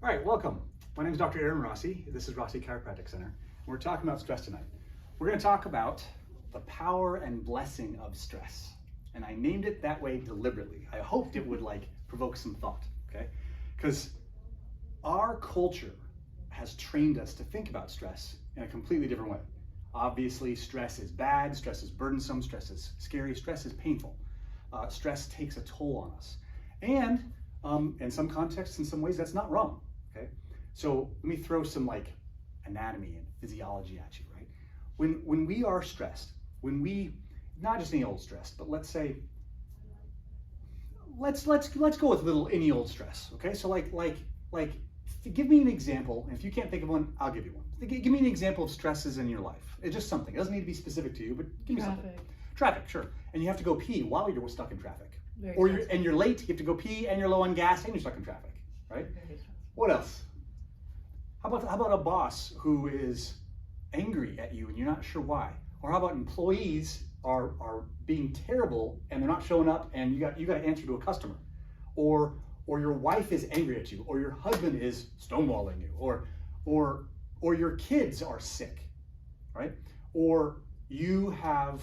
All right, welcome. My name is Dr. Aaron Rossi. This is Rossi Chiropractic Center. We're talking about stress tonight. We're going to talk about the power and blessing of stress. And I named it that way deliberately. I hoped it would provoke some thought, okay? Because our culture has trained us to think about stress in a completely different way. Obviously, stress is bad, stress is burdensome, stress is scary, stress is painful. Stress takes a toll on us. And in some contexts, in some ways, that's not wrong. Okay, so let me throw some anatomy and physiology at you, right? When we are stressed, when we, not just any old stress, but let's say, let's go with little any old stress. Okay, so give me an example, and if you can't think of one, I'll give you one. Give me an example of stresses in your life. It's just something. It doesn't need to be specific to you, but give me something. Traffic, sure. And you have to go pee while you're stuck in traffic. You're late. You have to go pee, and you're low on gas, and you're stuck in traffic, right? What else? How about a boss who is angry at you and you're not sure why? Or how about employees are being terrible and they're not showing up and you got to answer to a customer? Or your wife is angry at you, or your husband is stonewalling you, or your kids are sick, right? Or you have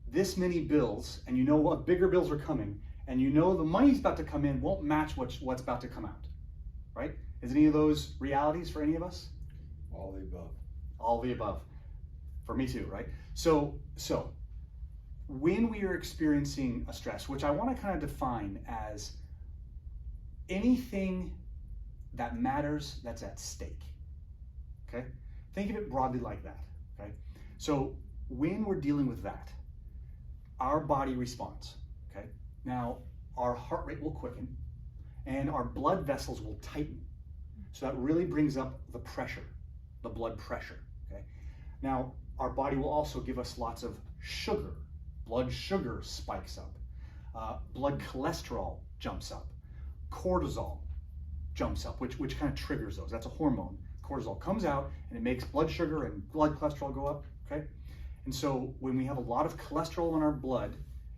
this many bills and you know what bigger bills are coming and you know the money's about to come in won't match what's about to come out, right? Is any of those realities for any of us? All the above. All the above. For me too, right? So when we are experiencing a stress, which I want to kind of define as anything that matters that's at stake, okay? Think of it broadly like that, okay? So when we're dealing with that, our body responds, okay? Now, our heart rate will quicken and our blood vessels will tighten. So that really brings up the pressure, the blood pressure, okay? Now, our body will also give us lots of sugar. Blood sugar spikes up. Blood cholesterol jumps up. Cortisol jumps up, which kind of triggers those. That's a hormone. Cortisol comes out and it makes blood sugar and blood cholesterol go up, okay? And so when we have a lot of cholesterol in our blood,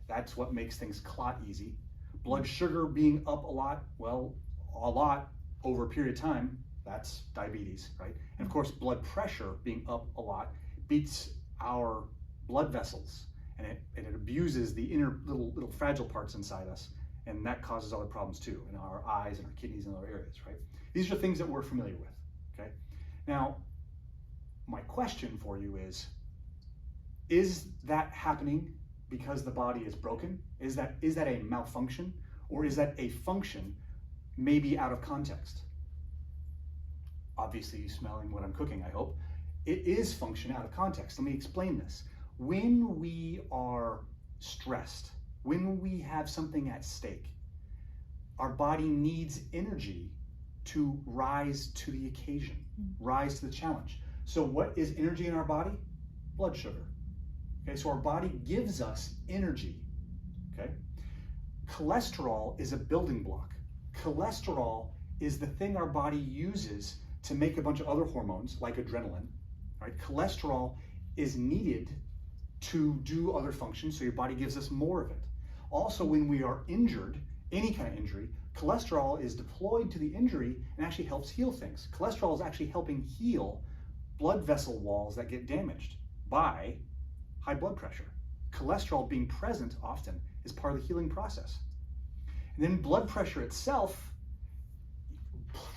that's what makes things clot easy. Blood sugar being up a lot over a period of time, that's diabetes, right? And of course, blood pressure being up a lot beats our blood vessels and it abuses the inner little fragile parts inside us, and that causes other problems too in our eyes and our kidneys and other areas, right? These are things that we're familiar with, okay? Now, my question for you is that happening because the body is broken? Is that a malfunction, or is that a function maybe out of context? Obviously, you're smelling what I'm cooking, I hope. It is function out of context. Let me explain this. When we are stressed, when we have something at stake, our body needs energy to rise to the occasion, rise to the challenge. So what is energy in our body? Blood sugar. Okay, so our body gives us energy, okay? Cholesterol is a building block. Cholesterol is the thing our body uses to make a bunch of other hormones like adrenaline, right? Cholesterol is needed to do other functions, so your body gives us more of it. Also, when we are injured, any kind of injury, cholesterol is deployed to the injury and actually helps heal things. Cholesterol is actually helping heal blood vessel walls that get damaged by high blood pressure. Cholesterol being present often is part of the healing process. And then blood pressure itself,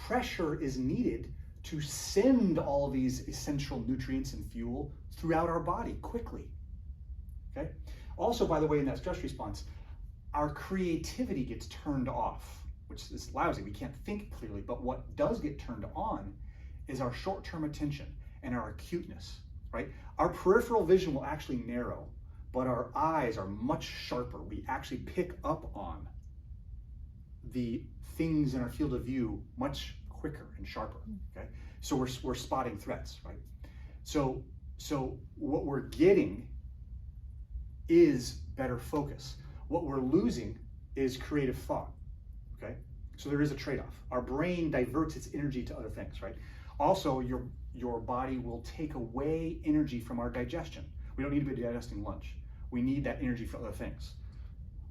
pressure is needed to send all of these essential nutrients and fuel throughout our body quickly, okay? Also, by the way, in that stress response, our creativity gets turned off, which is lousy. We can't think clearly, but what does get turned on is our short-term attention and our acuteness, right? Our peripheral vision will actually narrow, but our eyes are much sharper. We actually pick up on the things in our field of view much quicker and sharper, okay? So we're spotting threats, right? So what we're getting is better focus. What we're losing is creative thought, okay? So there is a trade-off. Our brain diverts its energy to other things, right? Also, your body will take away energy from our digestion. We don't need to be digesting lunch. We need that energy for other things.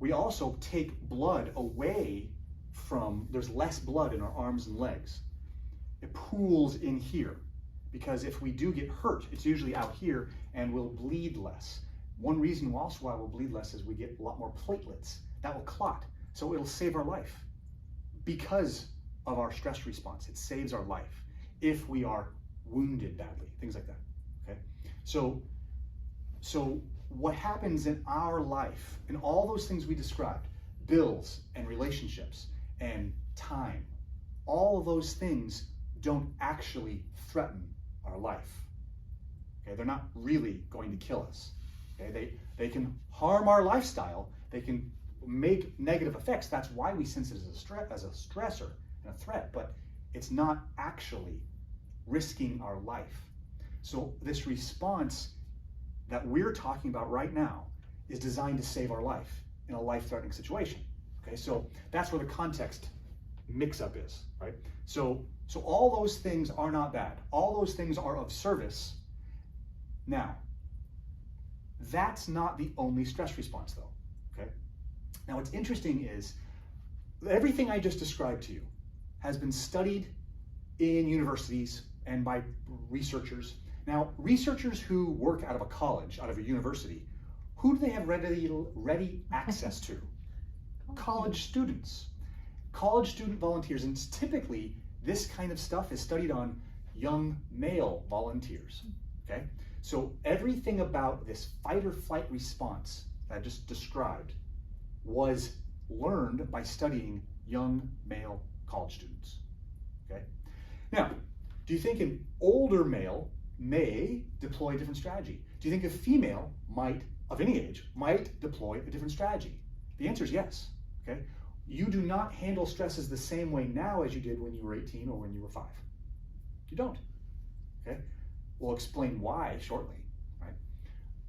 We also take blood away from, there's less blood in our arms and legs. it pools in here. Because if we do get hurt, it's usually out here and we'll bleed less. One reason also why we'll bleed less is we get a lot more platelets. That will clot. So it'll save our life because of our stress response. It saves our life if we are wounded badly, things like that. Okay. So what happens in our life, in all those things we described, bills and relationships and time, all of those things don't actually threaten our life. Okay, they're not really going to kill us. Okay, they can harm our lifestyle. They can make negative effects. That's why we sense it as a stressor and a threat, but it's not actually risking our life. So this response that we're talking about right now is designed to save our life in a life-threatening situation. Okay, so that's where the context mix-up is, right? So all those things are not bad. All those things are of service. Now, that's not the only stress response though, okay? Now what's interesting is everything I just described to you has been studied in universities and by researchers. Now, researchers who work out of a college, out of a university, who do they have ready access to? College students. College student volunteers, and typically this kind of stuff is studied on young male volunteers, okay? So everything about this fight or flight response that I just described was learned by studying young male college students, okay? Now, do you think an older male may deploy a different strategy? Do you think a female might, of any age, might deploy a different strategy? The answer is yes, okay? You do not handle stresses the same way now as you did when you were 18 or when you were 5. You don't, okay? We'll explain why shortly.